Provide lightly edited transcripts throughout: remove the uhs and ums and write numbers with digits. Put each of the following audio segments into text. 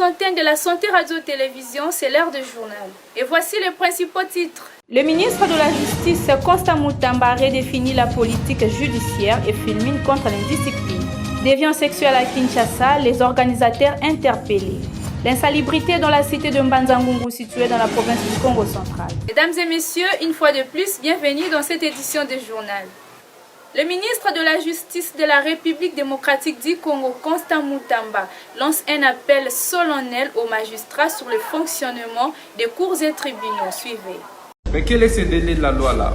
les antennes de la Santé Radio-Télévision, c'est l'heure du journal. Et voici les principaux titres. Le ministre de la Justice, Constant Moutamba, redéfinit la politique judiciaire et fulmine contre l'indiscipline. Déviance sexuelle à Kinshasa, les organisateurs interpellés. L'insalubrité dans la cité de Mbanza-Ngungu située dans la province du Congo central. Mesdames et messieurs, une fois de plus, bienvenue dans cette édition du journal. Le ministre de la Justice de la République démocratique du Congo, Constant Moutamba, lance un appel solennel aux magistrats sur le fonctionnement des cours et tribunaux. Suivez. Mais quel est ce délai de la loi là?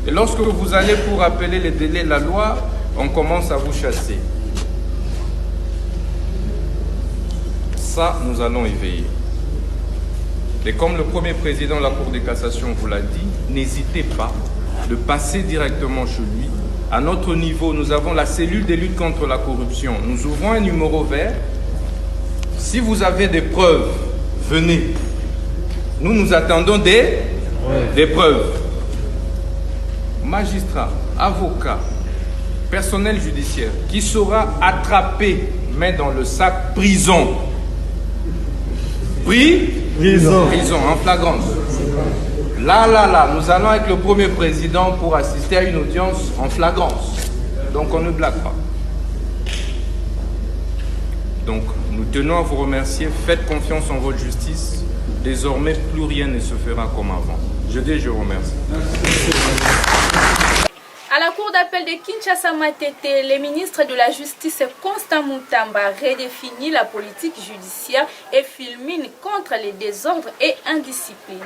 Et lorsque vous allez pour appeler les délais de la loi, on commence à vous chasser. Ça, nous allons y veiller. Et comme le premier président de la Cour de cassation vous l'a dit, n'hésitez pas de passer directement chez lui. À notre niveau, nous avons la cellule de lutte contre la corruption. Nous ouvrons un numéro vert. Si vous avez des preuves, venez. Nous attendons des preuves. Magistrats, avocats, personnel judiciaire qui sera attrapé, main dans le sac, prison. Prison, en flagrance. Là, nous allons avec le premier président pour assister à une audience en flagrance. Donc on ne blague pas. Donc nous tenons à vous remercier. Faites confiance en votre justice. Désormais, plus rien ne se fera comme avant. Je remercie. À la Cour d'appel de Kinshasa-Matete, le ministre de la Justice Constant Moutamba redéfinit la politique judiciaire et fulmine contre les désordres et indiscipline.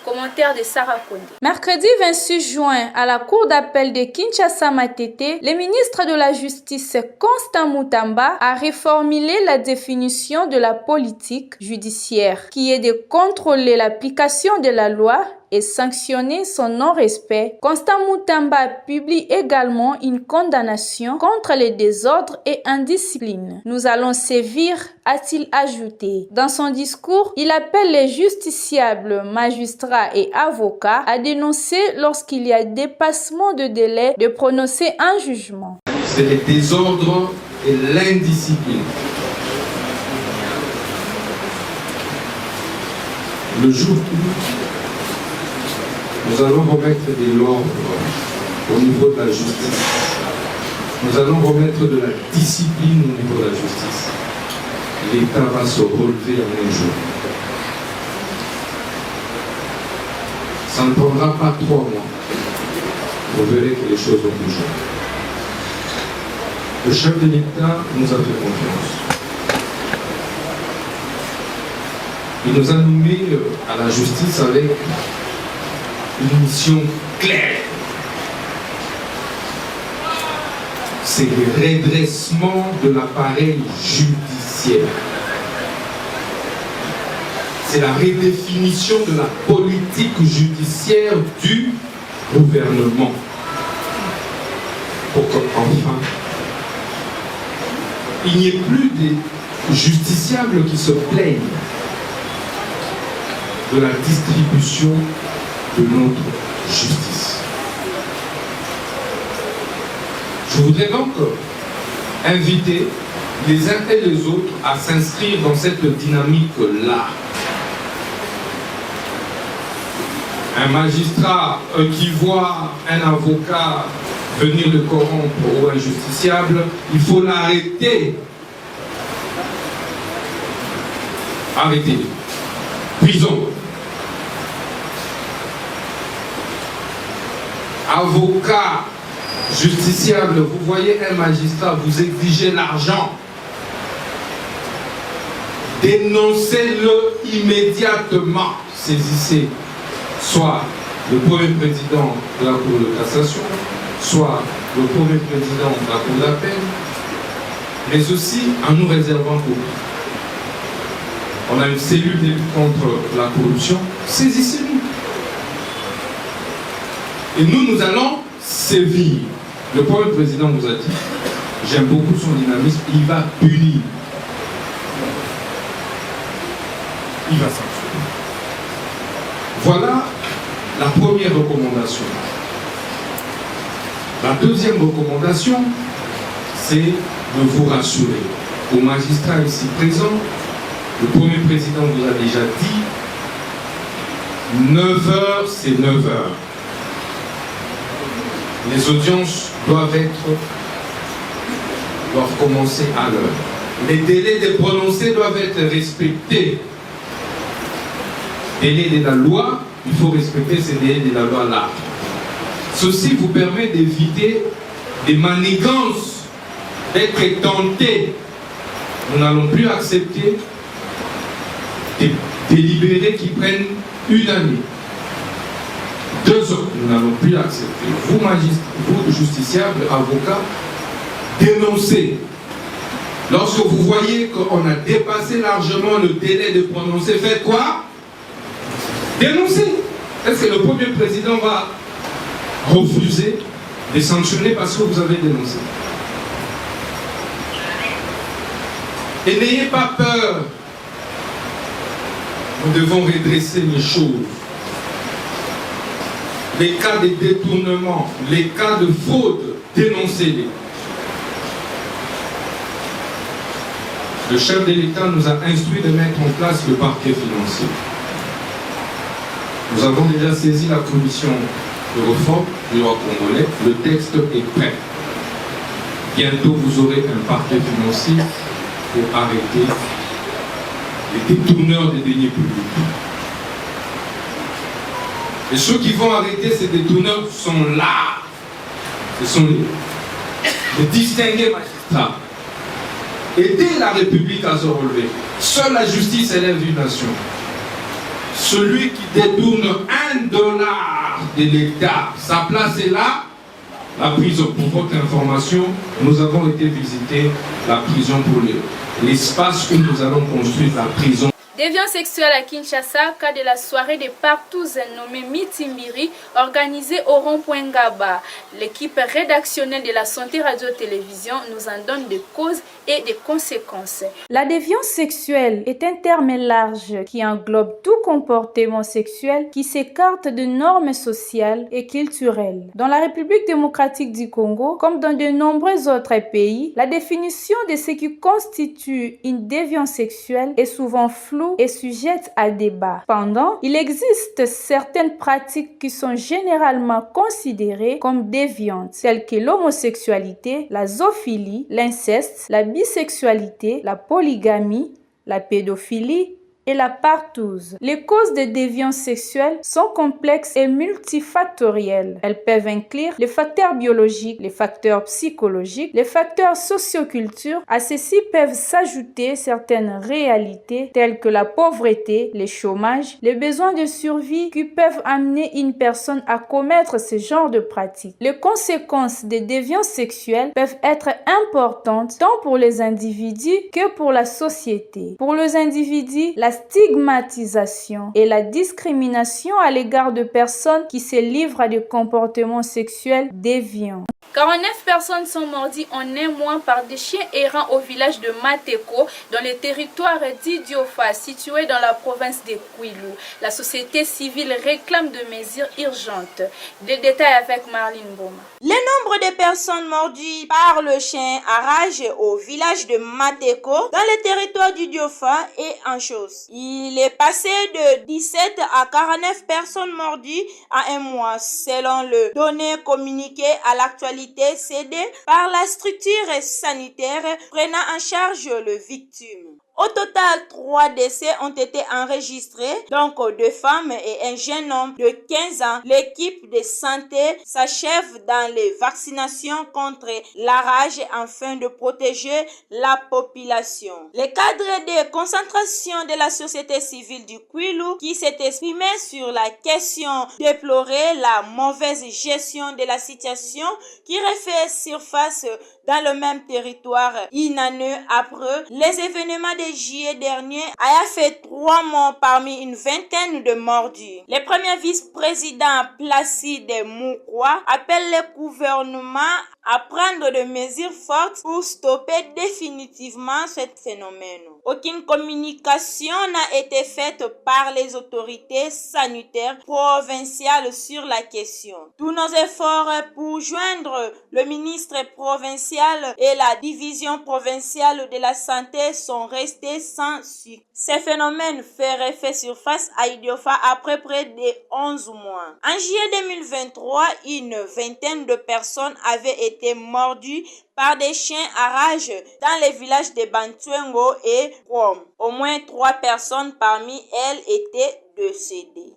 Commentaire de Sarah Kondé. Mercredi 26 juin, à la Cour d'appel de Kinshasa-Matete, le ministre de la Justice Constant Moutamba a reformulé la définition de la politique judiciaire, qui est de contrôler l'application de la loi et sanctionner son non-respect. Constant Moutamba publie également une condamnation contre les désordres et indiscipline. Nous allons sévir, a-t-il ajouté. Dans son discours, il appelle les justiciables, magistrats et avocats à dénoncer lorsqu'il y a dépassement de délai de prononcer un jugement. C'est les désordres et l'indiscipline. Le jour où nous allons remettre de l'ordre au niveau de la justice. Nous allons remettre de la discipline au niveau de la justice. L'État va se relever en un jour. Ça ne prendra pas 3 mois. Vous verrez que les choses vont bouger. Le chef de l'État nous a fait confiance. Il nous a nommés à la justice avec une mission claire. C'est le redressement de l'appareil judiciaire. C'est la redéfinition de la politique judiciaire du gouvernement. Pour qu'enfin, il n'y ait plus des justiciables qui se plaignent de la distribution de notre justice. Je voudrais donc inviter les uns et les autres à s'inscrire dans cette dynamique-là. Un magistrat qui voit un avocat venir le corrompre ou un justiciable, il faut l'arrêter. Arrêtez. Prison. Avocat, justiciable, vous voyez un magistrat, vous exigez l'argent. Dénoncez-le immédiatement. Saisissez soit le premier président de la Cour de cassation, soit le premier président de la Cour d'appel, mais aussi en nous réservant copie. On a une cellule de lutte contre la corruption, saisissez-nous. Et nous allons sévir. Le premier président nous a dit, j'aime beaucoup son dynamisme, il va punir. Il va sanctionner. Voilà la première recommandation. La deuxième recommandation, c'est de vous rassurer. Aux magistrats ici présents, Le premier président vous a déjà dit, 9 heures, c'est 9 heures. Les audiences doivent commencer à l'heure. Les délais de prononcer doivent être respectés. Délai de la loi, il faut respecter ces délais de la loi-là. Ceci vous permet d'éviter des manigances, d'être tenté. Nous n'allons plus accepter des délibérés qui prennent 1 année, 2 ans. Nous n'allons plus accepter. Vous, justiciables, avocats, dénoncez. Lorsque vous voyez qu'on a dépassé largement le délai de prononcer, faites quoi? Dénoncez. Est-ce que le premier président va refuser de sanctionner parce que vous avez dénoncé? Et n'ayez pas peur. Nous devons redresser les choses. Les cas de détournement, les cas de fraude, dénoncez-les. Le chef de l'État nous a instruit de mettre en place le parquet financier. Nous avons déjà saisi la commission de réforme du droit congolais. Le texte est prêt. Bientôt, vous aurez un parquet financier pour arrêter les détourneurs des deniers publics. Et ceux qui vont arrêter ces détourneurs sont là. Ce sont les distingués magistrats. Aider la République à se relever. Seule la justice élève une nation. Celui qui détourne $1 de l'État, sa place est là. La prison, pour votre information, nous avons été visiter la prison pour l'espace où nous allons construire la prison. Déviance sexuelle à Kinshasa, cas de la soirée des Partous nommée Mitimbiri, organisée au rond-point Gaba. L'équipe rédactionnelle de la Santé Radio-Télévision nous en donne des causes et des conséquences. La déviance sexuelle est un terme large qui englobe tout comportement sexuel qui s'écarte de normes sociales et culturelles. Dans la République démocratique du Congo, comme dans de nombreux autres pays, la définition de ce qui constitue une déviance sexuelle est souvent floue et sujette à débat. Cependant, il existe certaines pratiques qui sont généralement considérées comme déviantes, telles que l'homosexualité, la zoophilie, l'inceste, la bisexualité, la polygamie, la pédophilie et la partouze. Les causes de déviance sexuelle sont complexes et multifactorielles. Elles peuvent inclure les facteurs biologiques, les facteurs psychologiques, les facteurs socioculturels. À ceci peuvent s'ajouter certaines réalités telles que la pauvreté, le chômage, les besoins de survie qui peuvent amener une personne à commettre ce genre de pratiques. Les conséquences des déviances sexuelles peuvent être importantes tant pour les individus que pour la société. Pour les individus, la stigmatisation et la discrimination à l'égard de personnes qui se livrent à des comportements sexuels déviants. 49 personnes sont mortes en un mois par des chiens errants au village de Mateko, dans le territoire d'Idiofa, situé dans la province de Kwilu. La société civile réclame de mesures urgentes. Des détails avec Marlene Boma. Le nombre de personnes mordues par le chien à rage au village de Mateko, dans le territoire d'Idiofa, est en chose. Il est passé de 17 à 49 personnes mordues à un mois, selon le données communiquées à l'actualité cédée par la structure sanitaire prenant en charge le victime. Au total, 3 décès ont été enregistrés, donc 2 femmes et un jeune homme de 15 ans. L'équipe de santé s'achève dans les vaccinations contre la rage afin de protéger la population. Les cadres de concentration de la société civile du Kwilu qui s'est exprimé sur la question déplorait la mauvaise gestion de la situation qui refait surface dans le même territoire une année après les événements de juillet dernier a fait 3 morts parmi une vingtaine de mordus. Le premier vice-président Placide Moukwa appelle le gouvernement à prendre des mesures fortes pour stopper définitivement ce phénomène. Aucune communication n'a été faite par les autorités sanitaires provinciales sur la question. Tous nos efforts pour joindre le ministre provincial et la division provinciale de la santé sont restés sans succès. Ces phénomènes fait surface à Idiofa après près de 11 mois. En juillet 2023, une vingtaine de personnes avaient été mordues par des chiens à rage dans les villages de Bantuengo et Kwom. Au moins 3 personnes parmi elles étaient décédées.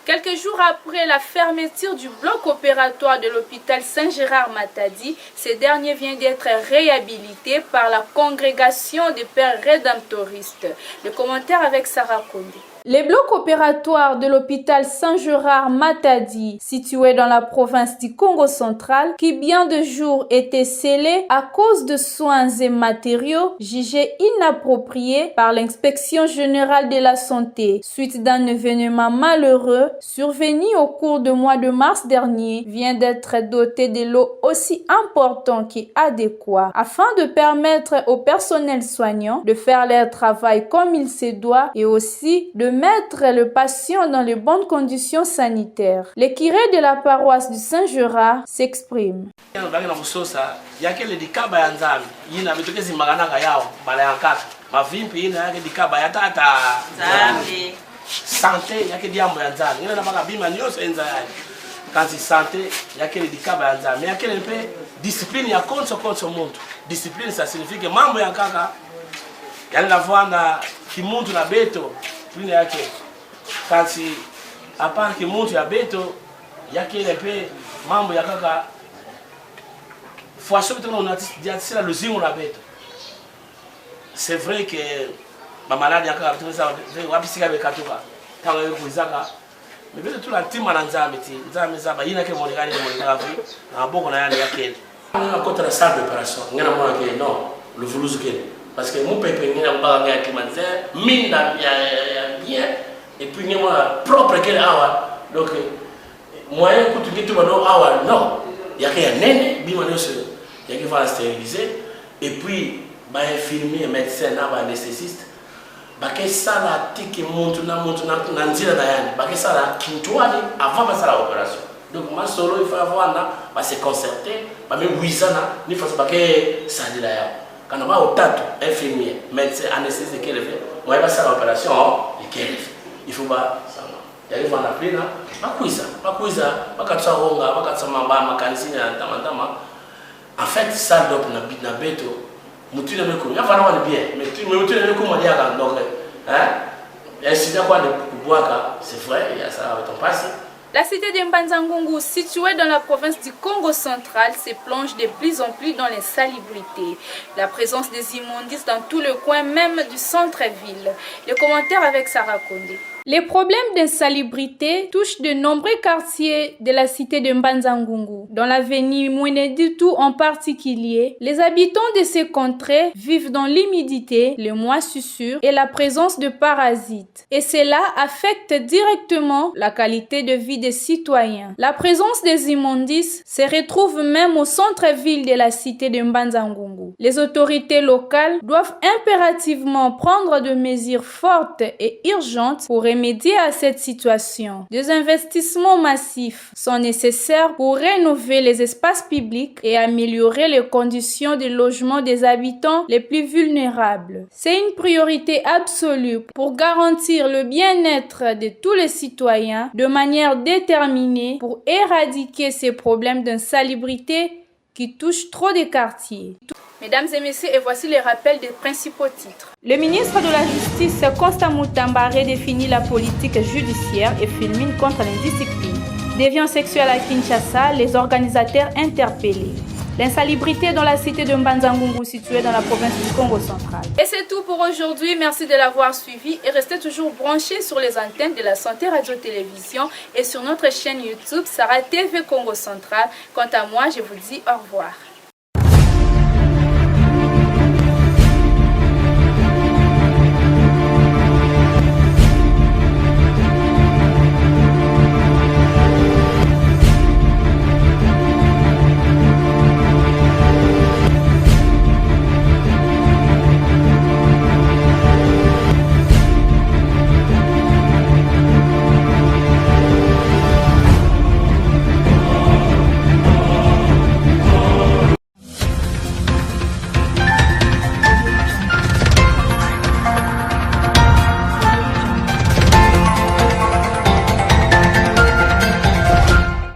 Quelques jours après la fermeture du bloc opératoire de l'hôpital Saint-Gérard-Matadi, ce dernier vient d'être réhabilité par la congrégation des pères rédemptoristes. Le commentaire avec Sarah Kondi. Les blocs opératoires de l'hôpital Saint-Gérard-Matadi, situé dans la province du Congo central, qui bien de jours étaient scellés à cause de soins et matériaux jugés inappropriés par l'inspection générale de la santé, suite d'un événement malheureux survenu au cours du mois de mars dernier, vient d'être doté de l'eau aussi important qu'adéquat, afin de permettre au personnel soignant de faire leur travail comme il se doit et aussi de mettre le patient dans les bonnes conditions sanitaires. Le curé de la paroisse du Saint-Gérard s'exprime. Santé yake diambo ya nzali ngina nabaka bima nyose enza yayi kanzi santé yake lidikaba ya nzali mais yake lepe discipline ya konso muntu discipline ça signifie que mambo ya kaka yale lavanda kimuntu na beto discipline yake kanzi apart kimuntu ya beto yake lepe mambo ya kaka fois sur on a dit la lozingo na beto. C'est vrai que ma maladie a quand même ça va pisika bekatuka tanga yokuizaka mais bien tout la team ananzame ti nzame zaba yina ke monekani monekani na boko na yale yakele na contre la salle d'opération ngena mona ke non le voulouse ke parce que mon pépé ngena ba ngaya climatiseur mine bien et puis ngema propre que awa donc moyen que tu tout bano awa non yake ya nene bima no se yake va stériliser et puis ba infirmier médecin na ba anesthésiste bake sala tiki muntu na nzira na yani bake sala kintuani avant ba sala opération donc ma solo il faut avoir na ba se concerter ba me wizana ni façon bake sala ya kana ba otatu infirmier médecin anesthésiste kele fait moi ba sala opération ikele il faut ba ça yali vana plena bakuiza bakatsa honga bakatsa mamba makanisi na tamantama en fait salle d'op na beto mutu na meko ya fana wani bien mais tu mutu na meko mali aka donc et si quoi de kubuaka c'est vrai il y a ça avec ton passé. La cité de Mbanza-Ngungu, située dans la province du Congo central, se plonge de plus en plus dans l'insalubrité. La présence des immondices dans tout le coin, même du centre-ville. Le commentaire avec Sarah Kondé. Les problèmes d'insalubrité touchent de nombreux quartiers de la cité de Mbanza-Ngungu. Dans l'avenue Mweneditu en particulier, les habitants de ces contrées vivent dans l'humidité, les moisissures et la présence de parasites. Et cela affecte directement la qualité de vie des citoyens. La présence des immondices se retrouve même au centre-ville de la cité de Mbanza-Ngungu. Les autorités locales doivent impérativement prendre des mesures fortes et urgentes pour remédier à cette situation. Des investissements massifs sont nécessaires pour rénover les espaces publics et améliorer les conditions de logement des habitants les plus vulnérables. C'est une priorité absolue pour garantir le bien-être de tous les citoyens de manière déterminée pour éradiquer ces problèmes d'insalubrité qui touchent trop de quartiers. Mesdames et messieurs, et voici les rappels des principaux titres. Le ministre de la Justice, Constant Mutamba, redéfinit la politique judiciaire et fulmine contre l'indiscipline. Déviance sexuelle à Kinshasa, les organisateurs interpellés. L'insalubrité dans la cité de Mbanza-Ngungu, située dans la province du Congo central. Et c'est tout pour aujourd'hui. Merci de l'avoir suivi et restez toujours branchés sur les antennes de la Santé Radio-Télévision et sur notre chaîne YouTube Sarah TV Congo Central. Quant à moi, je vous dis au revoir.